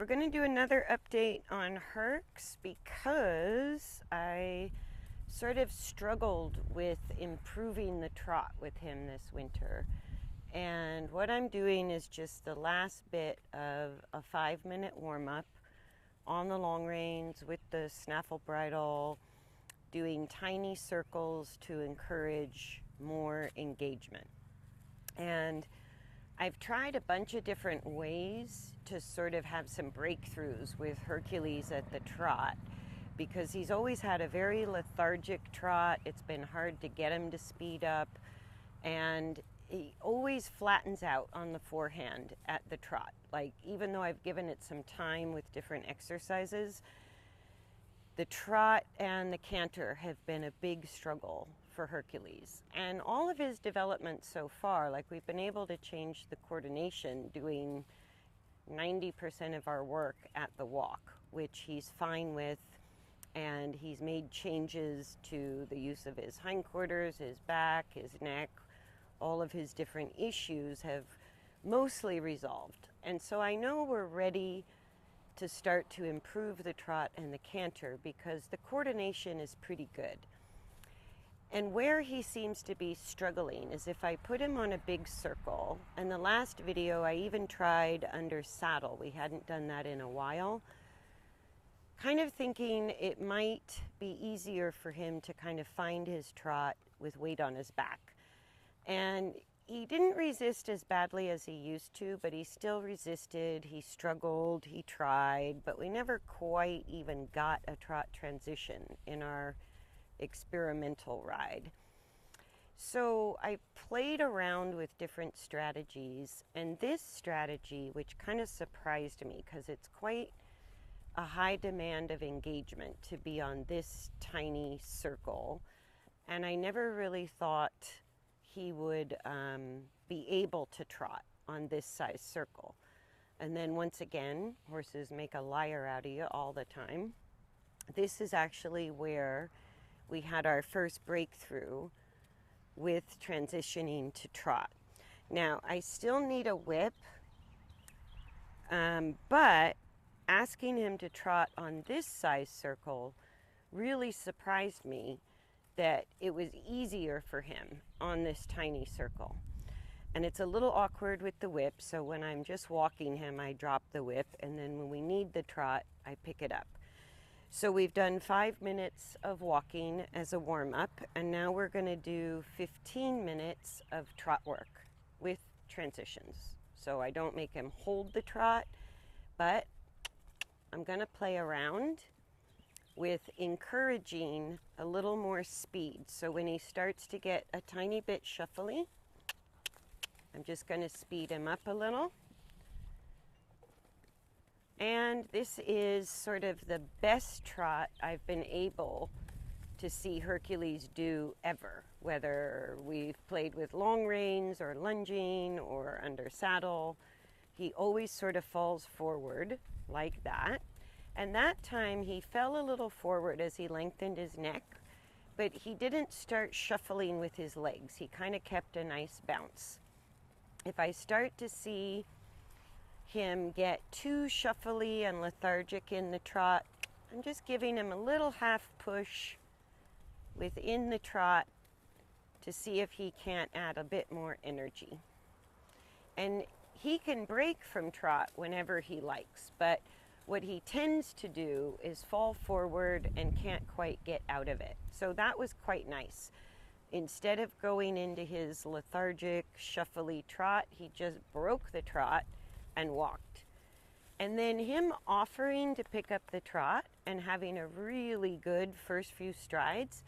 We're going to do another update on Hercs because I sort of struggled with improving the trot with him this winter. And what I'm doing is just the last bit of a 5-minute warm-up on the long reins with the snaffle bridle, doing tiny circles to encourage more engagement. And I've tried a bunch of different ways to sort of have some breakthroughs with Hercules at the trot because he's always had a very lethargic trot. It's been hard to get him to speed up, and he always flattens out on the forehand at the trot. Like, even though I've given it some time with different exercises, the trot and the canter have been a big struggle for Hercules. And all of his development so far, like we've been able to change the coordination, doing 90% of our work at the walk, which he's fine with. And he's made changes to the use of his hindquarters, his back, his neck. All of his different issues have mostly resolved. And so I know we're ready to start to improve the trot and the canter because the coordination is pretty good. And where he seems to be struggling is if I put him on a big circle, and the last video I even tried under saddle. We hadn't done that in a while. Kind of thinking it might be easier for him to kind of find his trot with weight on his back. And he didn't resist as badly as he used to, but he still resisted. He struggled, he tried, but we never quite even got a trot transition in our experimental ride. So I played around with different strategies, and this strategy, which kind of surprised me because it's quite a high demand of engagement to be on this tiny circle, and I never really thought he would be able to trot on this size circle. And then once again, horses make a liar out of you all the time. This is actually where we had our first breakthrough with transitioning to trot. Now, I still need a whip, but asking him to trot on this size circle really surprised me that it was easier for him on this tiny circle. And it's a little awkward with the whip, so when I'm just walking him, I drop the whip, and then when we need the trot, I pick it up. So we've done 5 minutes of walking as a warm-up, and now we're going to do 15 minutes of trot work with transitions. So I don't make him hold the trot, but I'm going to play around with encouraging a little more speed. So when he starts to get a tiny bit shuffly, I'm just going to speed him up a little. And this is sort of the best trot I've been able to see Hercules do ever, whether we've played with long reins or lunging or under saddle. He always sort of falls forward like that. And that time he fell a little forward as he lengthened his neck, but he didn't start shuffling with his legs. He kind of kept a nice bounce. If I start to see him get too shuffly and lethargic in the trot, I'm just giving him a little half push within the trot to see if he can't add a bit more energy. And he can break from trot whenever he likes, but what he tends to do is fall forward and can't quite get out of it. So that was quite nice. Instead of going into his lethargic, shuffly trot, he just broke the trot and walked. And then him offering to pick up the trot and having a really good first few strides,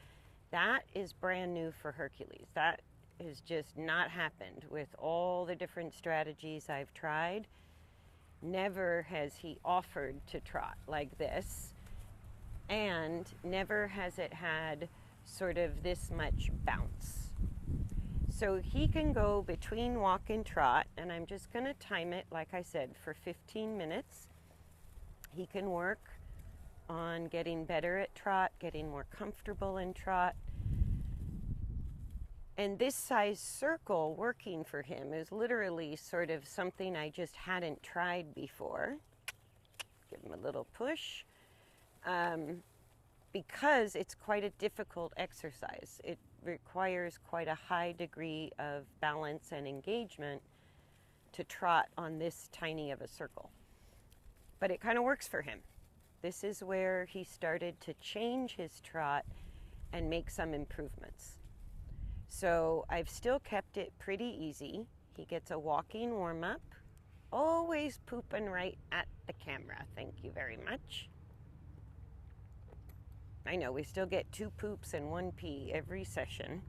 that is brand new for Hercules. That has just not happened with all the different strategies I've tried. Never has he offered to trot like this, and never has it had sort of this much bounce. So he can go between walk and trot, and I'm just going to time it, like I said, for 15 minutes. He can work on getting better at trot, getting more comfortable in trot. And this size circle working for him is literally sort of something I just hadn't tried before. Give him a little push. Because it's quite a difficult exercise. It requires quite a high degree of balance and engagement to trot on this tiny of a circle. But it kind of works for him. This is where he started to change his trot and make some improvements. So I've still kept it pretty easy. He gets a walking warm-up, always pooping right at the camera. Thank you very much. I know we still get 2 poops and 1 pee every session.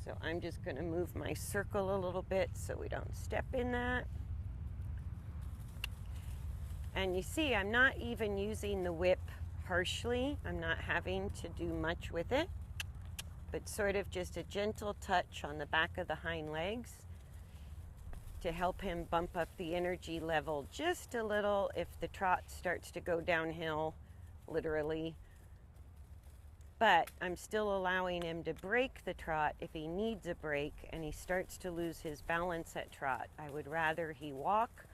So I'm just going to move my circle a little bit so we don't step in that. And you see, I'm not even using the whip harshly. I'm not having to do much with it, but sort of just a gentle touch on the back of the hind legs to help him bump up the energy level just a little if the trot starts to go downhill, literally. But I'm still allowing him to break the trot if he needs a break and he starts to lose his balance at trot. I would rather he walk,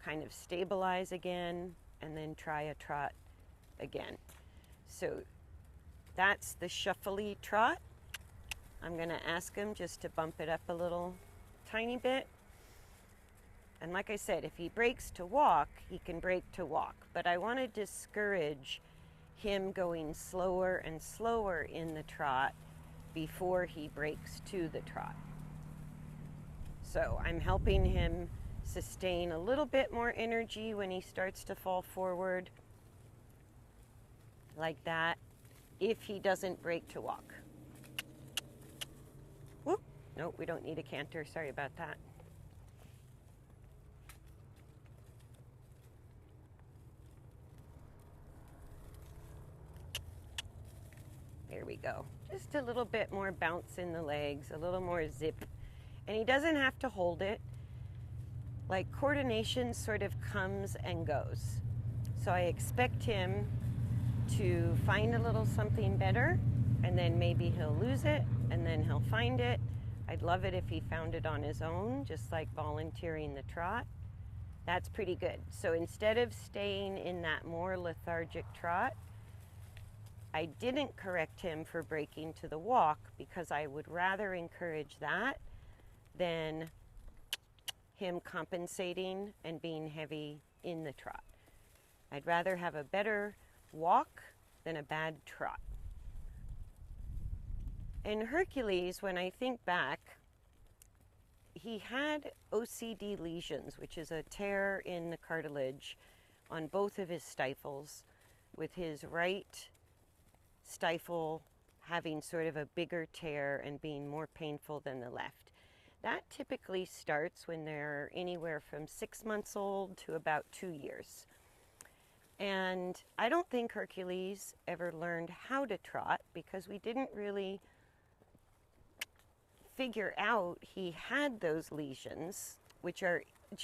kind of stabilize again, and then try a trot again. So that's the shuffly trot. I'm going to ask him just to bump it up a little tiny bit. And like I said, if he breaks to walk, he can break to walk. But I want to discourage him going slower and slower in the trot before he breaks to the trot. So I'm helping him sustain a little bit more energy when he starts to fall forward, like that, if he doesn't break to walk. Whoop. Nope, we don't need a canter. Sorry about that. There we go. Just a little bit more bounce in the legs, a little more zip. And he doesn't have to hold it. Like, coordination sort of comes and goes. So I expect him to find a little something better, and then maybe he'll lose it, and then he'll find it. I'd love it if he found it on his own, just like volunteering the trot. That's pretty good. So instead of staying in that more lethargic trot, I didn't correct him for breaking to the walk because I would rather encourage that than him compensating and being heavy in the trot. I'd rather have a better walk than a bad trot. And Hercules, when I think back, he had OCD lesions, which is a tear in the cartilage on both of his stifles, with his right stifle having sort of a bigger tear and being more painful than the left. That typically starts when they're anywhere from 6 months old to about 2 years. And I don't think Hercules ever learned how to trot because we didn't really figure out he had those lesions, which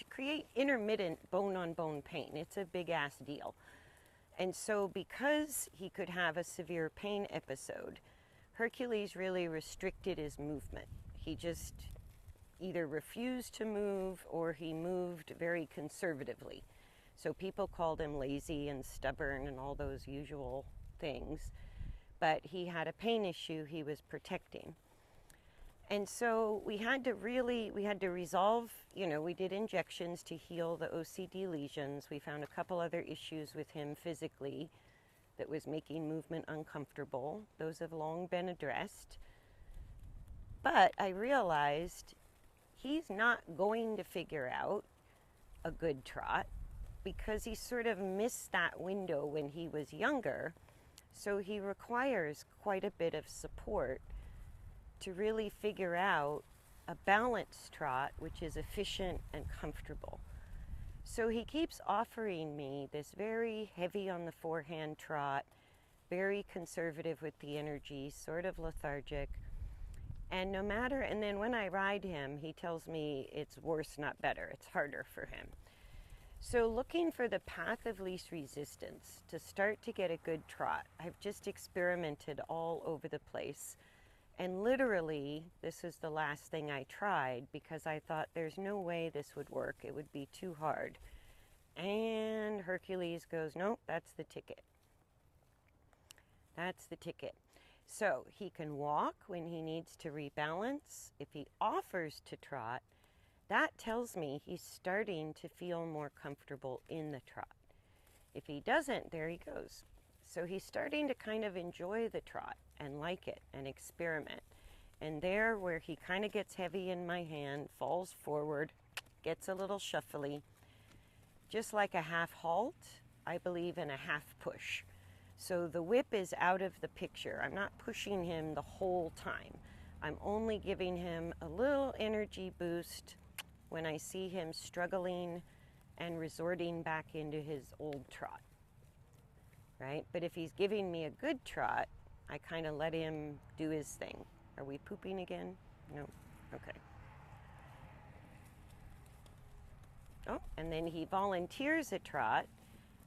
create intermittent bone-on-bone pain. It's a big-ass deal. And so because he could have a severe pain episode, Hercules really restricted his movement. He just either refused to move or he moved very conservatively. So people called him lazy and stubborn and all those usual things. But he had a pain issue he was protecting. And so we had to resolve, we did injections to heal the OCD lesions. We found a couple other issues with him physically that was making movement uncomfortable. Those have long been addressed. But I realized he's not going to figure out a good trot because he sort of missed that window when he was younger. So he requires quite a bit of support to really figure out a balanced trot, which is efficient and comfortable. So he keeps offering me this very heavy on the forehand trot, very conservative with the energy, sort of lethargic. And then when I ride him, he tells me it's worse, not better. It's harder for him. So looking for the path of least resistance to start to get a good trot, I've just experimented all over the place. And literally, this is the last thing I tried because I thought there's no way this would work. It would be too hard. And Hercules goes, nope, that's the ticket. That's the ticket. So he can walk when he needs to rebalance. If he offers to trot, that tells me he's starting to feel more comfortable in the trot. If he doesn't, there he goes. So he's starting to kind of enjoy the trot and like it and experiment. And there where he kind of gets heavy in my hand, falls forward, gets a little shuffly, just like a half halt, I believe in a half push. So the whip is out of the picture. I'm not pushing him the whole time. I'm only giving him a little energy boost when I see him struggling and resorting back into his old trot, right? But if he's giving me a good trot, I kind of let him do his thing. Are we pooping again? No? Okay. Oh, and then he volunteers a trot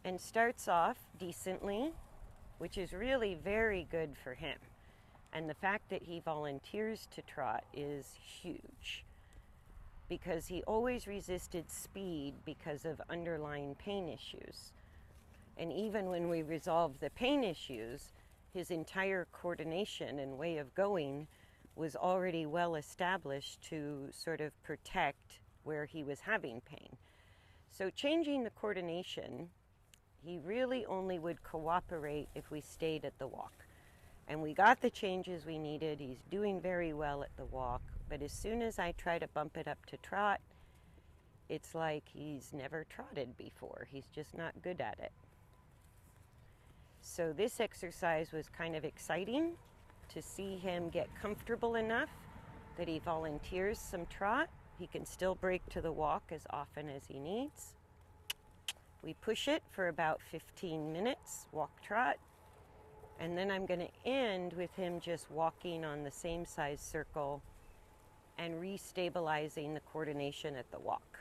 and starts off decently, which is really very good for him. And the fact that he volunteers to trot is huge, because he always resisted speed because of underlying pain issues. And even when we resolved the pain issues, his entire coordination and way of going was already well established to sort of protect where he was having pain. So changing the coordination, he really only would cooperate if we stayed at the walk. And we got the changes we needed. He's doing very well at the walk. But as soon as I try to bump it up to trot, it's like he's never trotted before. He's just not good at it. So this exercise was kind of exciting to see him get comfortable enough that he volunteers some trot. He can still break to the walk as often as he needs. We push it for about 15 minutes, walk trot, and then I'm going to end with him just walking on the same size circle and restabilizing the coordination at the walk,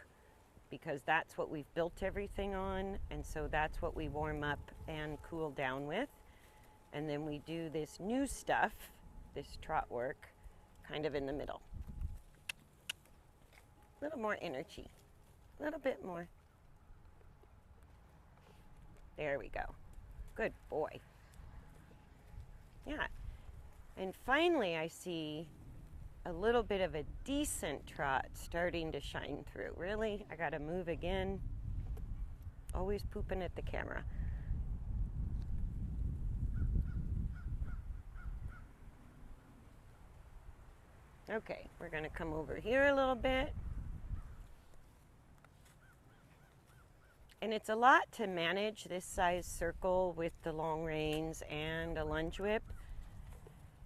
because that's what we've built everything on, and so that's what we warm up and cool down with. And then we do this new stuff, this trot work, kind of in the middle. A little more energy, a little bit more. There we go. Good boy. Yeah. And finally I see a little bit of a decent trot starting to shine through. Really? I gotta move again. Always pooping at the camera. Okay, we're gonna come over here a little bit. And it's a lot to manage this size circle with the long reins and a lunge whip.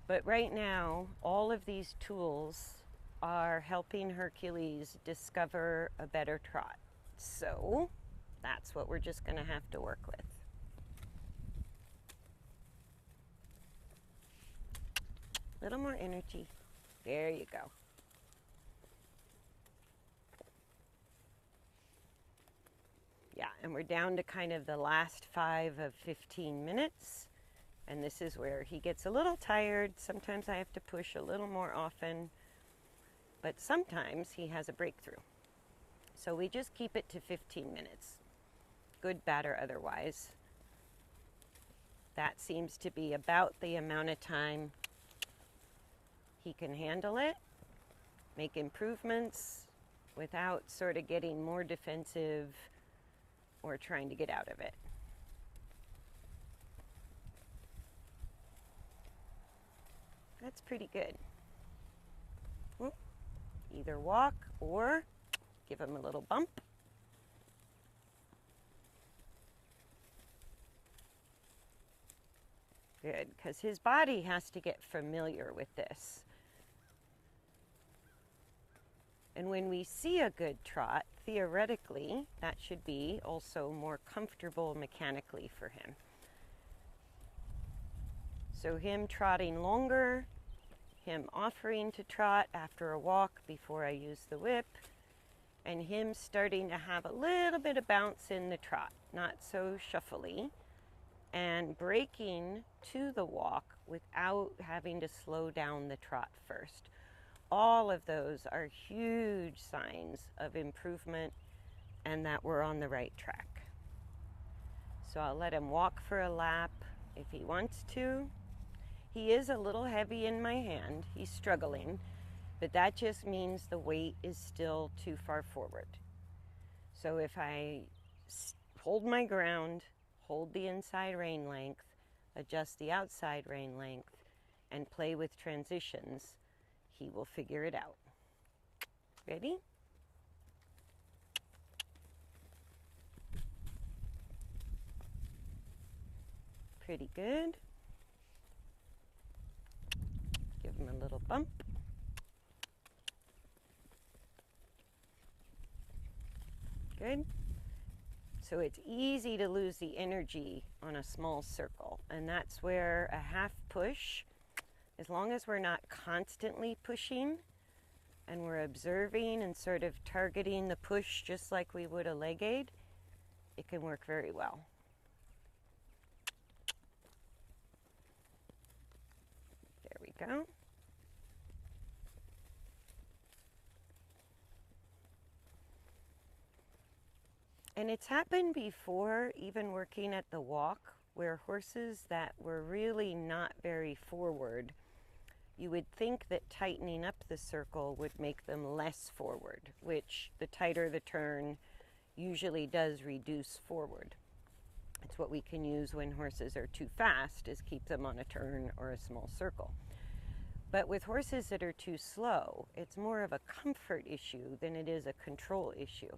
But right now, all of these tools are helping Hercules discover a better trot. So that's what we're just going to have to work with. A little more energy. There you go. Yeah, and we're down to kind of the last 5 of 15 minutes. And this is where he gets a little tired. Sometimes I have to push a little more often, but sometimes he has a breakthrough. So we just keep it to 15 minutes. Good, bad, or otherwise. That seems to be about the amount of time he can handle it, make improvements without sort of getting more defensive or trying to get out of it. That's pretty good. Either walk or give him a little bump. Good, because his body has to get familiar with this. And when we see a good trot, theoretically, that should be also more comfortable mechanically for him. So him trotting longer, him offering to trot after a walk before I use the whip, and him starting to have a little bit of bounce in the trot, not so shuffly, and breaking to the walk without having to slow down the trot first. All of those are huge signs of improvement and that we're on the right track. So I'll let him walk for a lap if he wants to. He is a little heavy in my hand. He's struggling, but that just means the weight is still too far forward. So if I hold my ground, hold the inside rein length, adjust the outside rein length, and play with transitions, he will figure it out. Ready? Pretty good. Give him a little bump. Good. So it's easy to lose the energy on a small circle, and that's where a half push, as long as we're not constantly pushing and we're observing and sort of targeting the push just like we would a leg aid, it can work very well. There we go. And it's happened before, even working at the walk, where horses that were really not very forward, you would think that tightening up the circle would make them less forward, which the tighter the turn usually does reduce forward. It's what we can use when horses are too fast, is keep them on a turn or a small circle. But with horses that are too slow, it's more of a comfort issue than it is a control issue.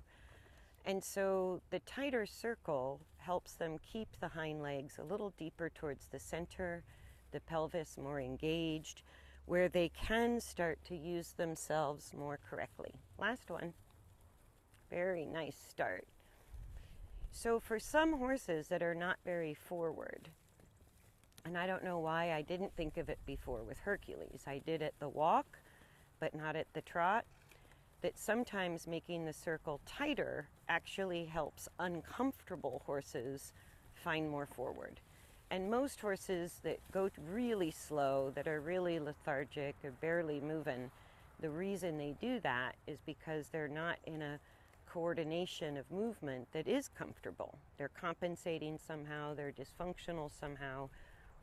And so the tighter circle helps them keep the hind legs a little deeper towards the center, the pelvis more engaged, where they can start to use themselves more correctly. Last one. Very nice start. So for some horses that are not very forward, and I don't know why I didn't think of it before with Hercules. I did at the walk, but not at the trot. That sometimes making the circle tighter actually helps uncomfortable horses find more forward. And most horses that go really slow, that are really lethargic or barely moving, the reason they do that is because they're not in a coordination of movement that is comfortable. They're compensating somehow, they're dysfunctional somehow,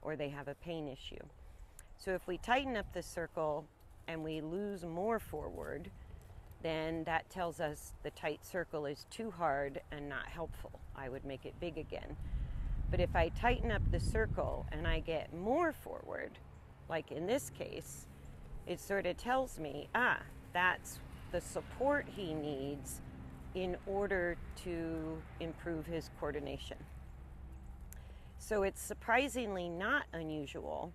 or they have a pain issue. So if we tighten up the circle and we lose more forward, then that tells us the tight circle is too hard and not helpful. I would make it big again. But if I tighten up the circle and I get more forward, like in this case, it sort of tells me, that's the support he needs in order to improve his coordination. So it's surprisingly not unusual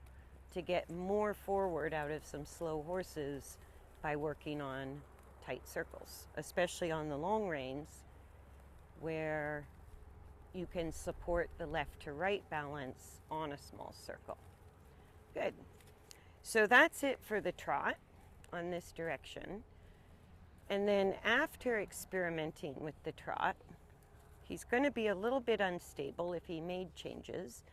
to get more forward out of some slow horses by working on tight circles, especially on the long reins where you can support the left to right balance on a small circle. Good. So that's it for the trot on this direction. And then after experimenting with the trot, he's going to be a little bit unstable if he made changes.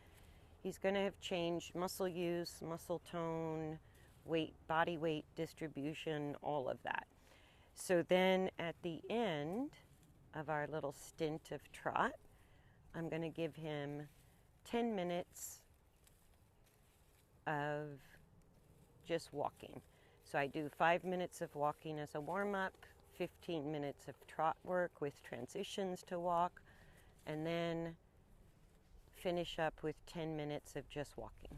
He's going to have changed muscle use, muscle tone, weight, body weight distribution, all of that. So then at the end of our little stint of trot, I'm going to give him 10 minutes of just walking. So I do 5 minutes of walking as a warm-up, 15 minutes of trot work with transitions to walk, and then finish up with 10 minutes of just walking.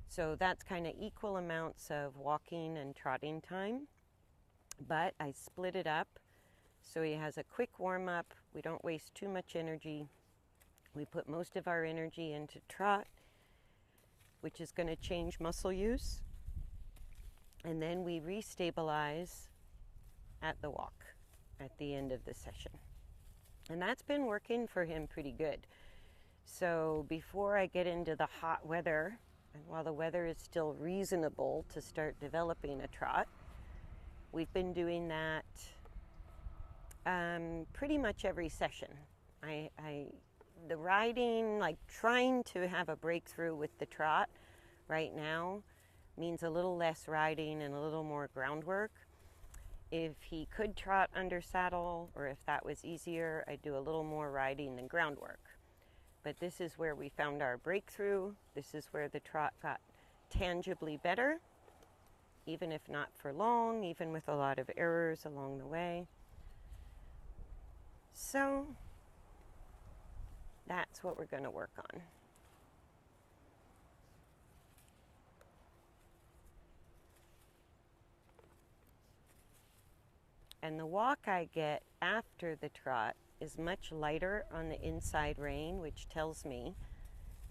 So that's kind of equal amounts of walking and trotting time. But I split it up so he has a quick warm-up. We don't waste too much energy. We put most of our energy into trot, which is going to change muscle use. And then we restabilize at the walk at the end of the session. And that's been working for him pretty good. So before I get into the hot weather, and while the weather is still reasonable to start developing a trot, we've been doing that pretty much every session. The riding, like trying to have a breakthrough with the trot right now means a little less riding and a little more groundwork. If he could trot under saddle, or if that was easier, I'd do a little more riding than groundwork. But this is where we found our breakthrough. This is where the trot got tangibly better, even if not for long, even with a lot of errors along the way. So that's what we're going to work on. And the walk I get after the trot is much lighter on the inside rein, which tells me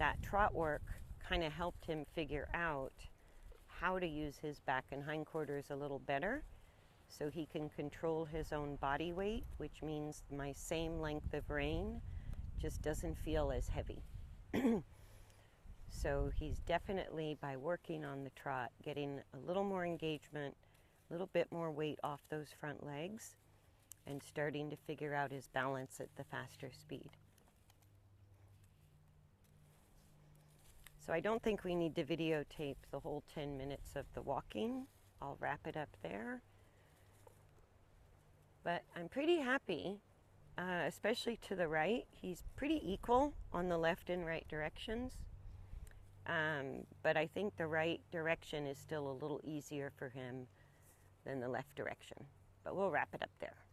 that trot work kind of helped him figure out how to use his back and hindquarters a little better so he can control his own body weight, which means my same length of rein just doesn't feel as heavy. So he's definitely, by working on the trot, getting a little more engagement, a little bit more weight off those front legs, and starting to figure out his balance at the faster speed. So I don't think we need to videotape the whole 10 minutes of the walking. I'll wrap it up there. But I'm pretty happy, especially to the right. He's pretty equal on the left and right directions. But I think the right direction is still a little easier for him than the left direction. But we'll wrap it up there.